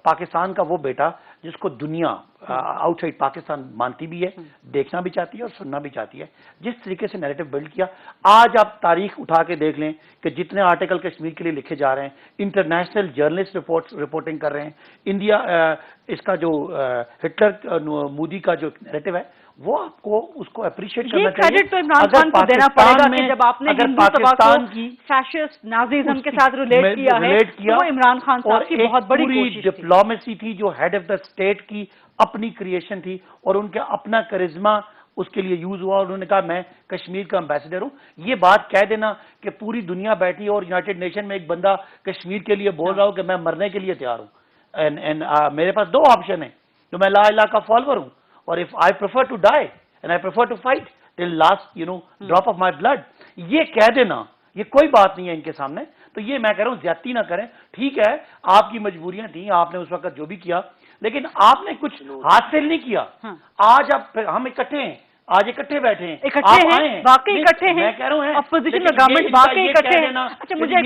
S2: पाकिस्तान का वो बेटा जिसको दुनिया आउटसाइड पाकिस्तान मानती भी है, देखना भी चाहती है और सुनना भी चाहती है, जिस तरीके से नैरेटिव बिल्ड किया। आज आप तारीख उठा के देख लें कि जितने आर्टिकल कश्मीर के लिए लिखे जा रहे हैं, इंटरनेशनल जर्नलिस्ट रिपोर्टिंग कर रहे हैं। इंडिया इसका जो हिटलर मोदी का जो नैरेटिव है वो आपको उसको अप्रिशिएट करना चाहिए।
S1: क्रेडिट तो इमरान खान को देना पड़ेगा कि जब आपने पाकिस्तान की फैशिस्ट नाज़िज्म के साथ रिलेट किया है, तो वो इमरान खान साहब की बहुत बड़ी कोशिश थी।
S2: डिप्लोमेसी थी जो हेड ऑफ द स्टेट की अपनी क्रिएशन थी, और उनका अपना करिश्मा उसके लिए यूज हुआ। उन्होंने कहा मैं कश्मीर का एम्बेसडर हूं। ये बात कह देना कि पूरी दुनिया बैठी और यूनाइटेड नेशन में एक बंदा कश्मीर के लिए बोल रहा हूं कि मैं मरने के लिए तैयार हूं, एंड मेरे पास दो ऑप्शन है, तो मैं ला इलाहा का फॉलोअर हूं, और if I prefer to die and I prefer to fight till last drop of my blood, ये कह देना ये कोई बात नहीं है इनके सामने। तो ये मैं कह रहा हूं ज्यादती ना करें। ठीक है, आपकी मजबूरियां थी, आपने उस वक्त जो भी किया, लेकिन आपने कुछ हासिल नहीं किया। आज हम इकट्ठे हैं, आज इकट्ठे बैठे हैं,
S1: वाकई इकट्ठे हैं।
S2: मैं कह रहा हूं
S1: अपोजिशन गवर्नमेंट वाकई इकट्ठे हैं। अच्छा, मुझे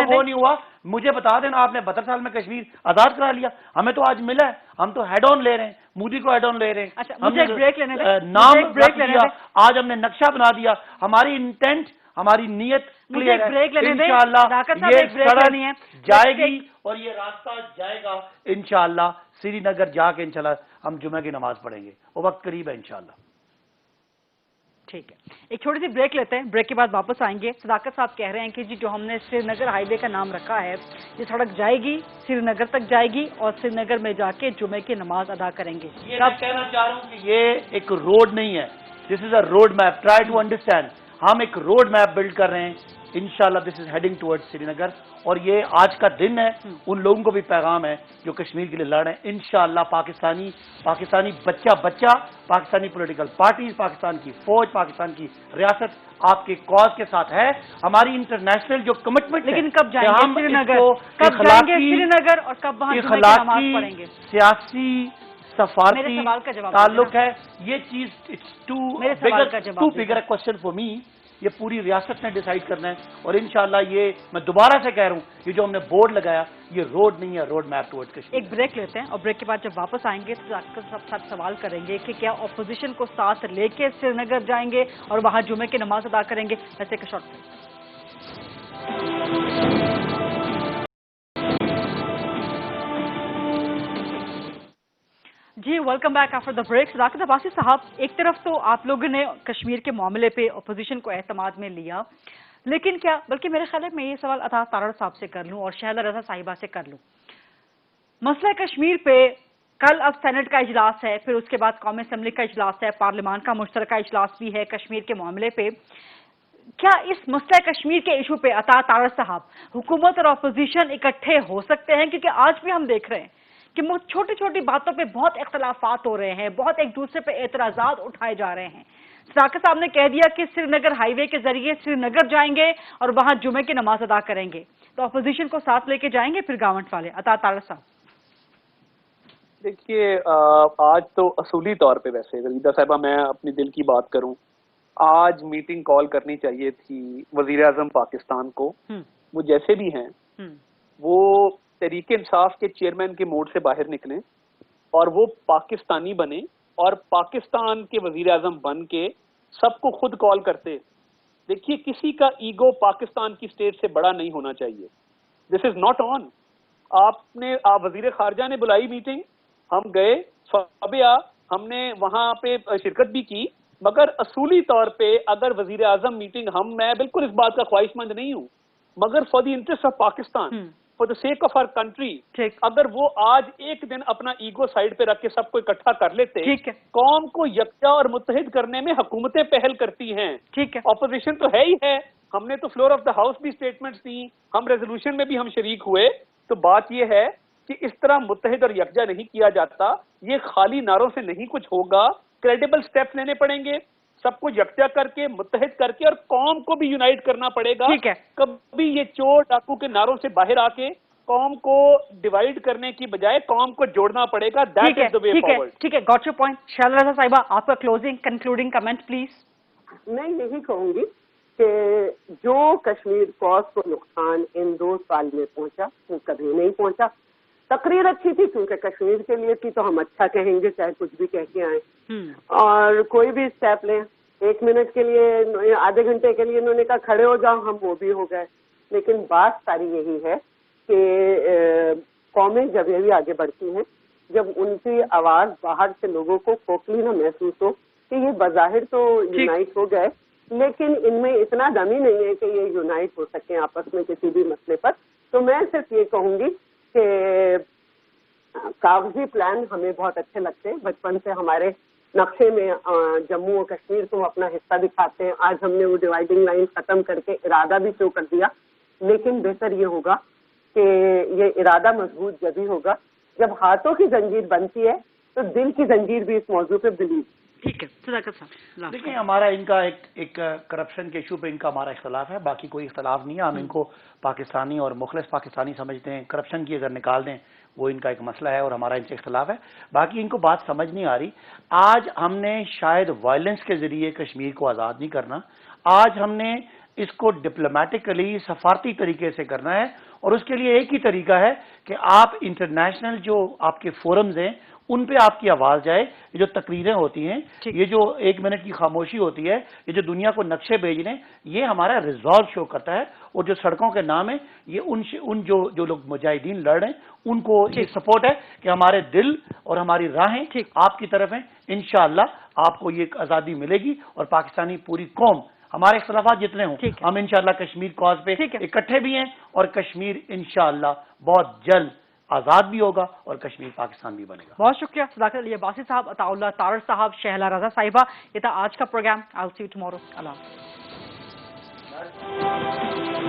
S2: वो नहीं हुआ, मुझे बता देना आपने 72 साल में कश्मीर आजाद करा लिया, हमें तो आज मिला है, हम तो हेड ऑन ले रहे हैं, मोदी को हेड ऑन ले रहे हैं।
S1: अच्छा, मुझे ब्रेक लेने दें,
S2: नाम ब्रेक लेने दें। आज हमने नक्शा बना दिया, हमारी इंटेंट हमारी नीयत क्लियर है, इंशाअल्लाह ये सड़क जाएगी اور یہ راستہ جائے گا انشاءاللہ سری نگر جا کے انشاءاللہ ہم جمعہ کی نماز پڑھیں گے، وہ وقت قریب ہے انشاءاللہ۔
S1: ٹھیک ہے، ایک چھوٹی سی بریک لیتے ہیں، بریک کے بعد واپس آئیں گے۔ صداقت صاحب کہہ رہے ہیں کہ جی جو ہم نے سری نگر ہائی وے کا نام رکھا ہے، یہ سڑک جائے گی سری نگر تک جائے گی اور سری نگر میں جا کے جمعے کی نماز ادا کریں گے۔
S2: یہ میں کہنا چاہ رہا ہوں کہ یہ ایک روڈ نہیں ہے، this is a road map, try to understand, ہم ایک روڈ میپ بلڈ کر رہے ہیں، انشاءاللہ this is heading toward Srinagar, اور یہ آج کا دن ہے، ان لوگوں کو بھی پیغام ہے جو کشمیر کے لیے لڑ رہے ہیں، انشاءاللہ پاکستانی بچہ پاکستانی پولیٹیکل پارٹیز، پاکستان کی فوج، پاکستان کی ریاست آپ کے کاز کے ساتھ ہے۔ ہماری انٹرنیشنل جو کمٹمنٹ ہے،
S1: لیکن کب جائیں گے سری نگر، کب جائیں گے سری نگر اور کب وہاں جمعے کی نماز پڑھیں گے؟
S2: سیاسی سفارتی تعلق ہے، یہ چیز to bigger question for me, یہ پوری ریاست نے ڈیسائیڈ کرنا ہے، اور انشاءاللہ یہ میں دوبارہ سے کہہ رہا ہوں، یہ جو ہم نے بورڈ لگایا یہ روڈ نہیں ہے، روڈ میپ ٹورڈ کشمیر۔
S1: ایک بریک لیتے ہیں اور بریک کے بعد جب واپس آئیں گے تو سب ساتھ سوال کریں گے کہ کیا اپوزیشن کو ساتھ لے کے سری نگر جائیں گے اور وہاں جمعے کی نماز ادا کریں گے؟ ایسے کا شارٹ بریک۔ جی welcome back after the break. Sadaqat Abbasi صاحب، ایک طرف تو آپ لوگوں نے کشمیر کے معاملے پہ اپوزیشن کو اعتماد میں لیا، لیکن کیا، بلکہ میرے خیال ہے میں یہ سوال عطا تارڑ صاحب سے کر لوں اور شہلا رضا صاحبہ سے کر لوں، مسئلہ کشمیر پہ کل اب سینٹ کا اجلاس ہے، پھر اس کے بعد قومی اسمبلی کا اجلاس ہے، پارلیمان کا مشترکہ اجلاس بھی ہے کشمیر کے معاملے پہ، کیا اس مسئلہ کشمیر کے ایشو پہ عطا تارڑ صاحب حکومت اور اپوزیشن اکٹھے ہو سکتے ہیں؟ کیونکہ آج بھی ہم دیکھ رہے ہیں کہ چھوٹی چھوٹی باتوں پہ بہت اختلافات ہو رہے ہیں، بہت ایک دوسرے پہ اعتراضات اٹھائے جا رہے ہیں۔ صداقت صاحب نے کہہ دیا کہ سری نگر ہائی وے کے ذریعے سری نگر جائیں گے اور وہاں جمعے کی نماز ادا کریں گے، تو اپوزیشن کو ساتھ لے کے جائیں گے پھر گاونٹ والے؟ عطا تارڑ صاحب
S3: دیکھیے، آج تو اصولی طور پہ ویسے وریدہ صاحبہ میں اپنی دل کی بات کروں، آج میٹنگ کال کرنی چاہیے تھی وزیر اعظم پاکستان کو، وہ جیسے بھی ہیں وہ تحریک انصاف کے چیئرمین کے موڈ سے باہر نکلیں اور وہ پاکستانی بنے اور پاکستان کے وزیر اعظم بن کے سب کو خود کال کرتے۔ دیکھیے، کسی کا ایگو پاکستان کی اسٹیٹ سے بڑا نہیں ہونا چاہیے، دس از ناٹ آن۔ آپ وزیر خارجہ نے بلائی میٹنگ، ہم گئے، فابیا ہم نے وہاں پہ شرکت بھی کی، مگر اصولی طور پہ اگر وزیر اعظم میٹنگ، میں بالکل اس بات کا خواہش مند نہیں ہوں، مگر for the interest of Pakistan, for the sake of our country, اگر وہ آج ایک دن اپنا ایگو سائڈ پہ رکھ کے سب کو اکٹھا کر لیتے، قوم کو یکجا اور متحد کرنے میں حکومتیں پہل کرتی ہیں، اپوزیشن تو ہے ہی ہے، ہم نے تو فلور آف دا ہاؤس بھی سٹیٹمنٹس دی، ہم ریزولوشن میں بھی ہم شریک ہوئے، تو بات یہ ہے کہ اس طرح متحد اور یکجا نہیں کیا جاتا، یہ خالی نعروں سے نہیں کچھ ہوگا، کریڈیبل سٹیپس لینے پڑیں گے، سب کو یکجا کر کے، متحد کر کے، اور قوم کو بھی یونائٹ کرنا پڑے گا۔ کبھی یہ چور ڈاکو کے نعروں سے باہر آ کے قوم کو ڈیوائیڈ کرنے کی بجائے قوم کو جوڑنا پڑے گا، that is the way forward.
S1: ٹھیک ہے، گاٹ یور پوائنٹ۔ شہلا رضا صاحبہ، آپ کا کلوزنگ کنکلوڈنگ کمنٹ پلیز۔
S4: میں یہی کہوں گی کہ جو کشمیر کاز کو نقصان ان 2 سال میں پہنچا وہ کبھی نہیں پہنچا۔ تقریر اچھی تھی کیونکہ کشمیر کے لیے تھی، تو ہم اچھا کہیں گے چاہے کچھ بھی کہہ کے آئیں، اور کوئی بھی اسٹیپ لیں، 1 منٹ کے لیے، آدھے گھنٹے کے لیے انہوں نے کہا کھڑے ہو جاؤ، ہم وہ بھی ہو گئے، لیکن بات ساری یہی ہے کہ قومیں جب یہ بھی آگے بڑھتی ہیں، جب ان کی آواز باہر سے لوگوں کو کھوکھلی نہ محسوس ہو کہ یہ بظاہر تو یونائٹ ہو گئے لیکن ان میں اتنا دم ہی نہیں ہے کہ یہ یونائٹ ہو سکیں آپس میں کسی بھی مسئلے پر، تو میں صرف یہ کہوں گی کہ کاغذی پلان ہمیں بہت اچھے لگتے ہیں، بچپن سے ہمارے نقشے میں جموں و کشمیر کو اپنا حصہ دکھاتے ہیں، آج ہم نے وہ ڈیوائڈنگ لائن ختم کر کے ارادہ بھی شو کر دیا، لیکن بہتر یہ ہوگا کہ یہ ارادہ مضبوط جبھی ہوگا جب ہاتھوں کی زنجیر بنتی ہے تو دل کی زنجیر بھی اس موضوع پہ بلیو۔
S1: ٹھیک ہے، صداقت صاحب۔
S2: دیکھیں، ہمارا ان کا ایک کرپشن کے ایشو پہ ان کا ہمارا اختلاف ہے، باقی کوئی اختلاف نہیں ہے، ہم ان کو پاکستانی اور مخلص پاکستانی سمجھتے ہیں، کرپشن کی اگر نکال دیں وہ ان کا ایک مسئلہ ہے اور ہمارا ان سے اختلاف ہے، باقی ان کو بات سمجھ نہیں آ رہی۔ آج ہم نے شاید وائلنس کے ذریعے کشمیر کو آزاد نہیں کرنا، آج ہم نے اس کو ڈپلومیٹکلی سفارتی طریقے سے کرنا ہے، اور اس کے لیے ایک ہی طریقہ ہے کہ آپ انٹرنیشنل جو آپ کے فورمز ہیں उन पे आपकी आवाज जाए। ये जो तकरीरें होती हैं, ये जो 1 मिनट की खामोशी होती है, ये जो दुनिया को नक्शे भेजने, ये हमारा रिजॉल्व शो करता है। और जो सड़कों के नाम है, ये उन जो लोग मुजाहिदीन लड़ रहे हैं, उनको ये सपोर्ट है कि हमारे दिल और हमारी राहें आपकी तरफ हैं। इंशाअल्लाह आपको ये आजादी मिलेगी और पाकिस्तानी पूरी कौम, हमारे इख्तलाफात जितने हों, हम इंशाअल्लाह कश्मीर कॉज पे इकट्ठे भी हैं और कश्मीर इंशाअल्लाह बहुत जल्द आजाद भी होगा और कश्मीर पाकिस्तान भी बनेगा।
S1: बहुत शुक्रिया सदाकत अली अब्बासी साहब, अताउल्लाह तारड़ साहब, शहला रजा साहिबा। ये था आज का programme. I will see you tomorrow. अल्लाह हाफ़िज़।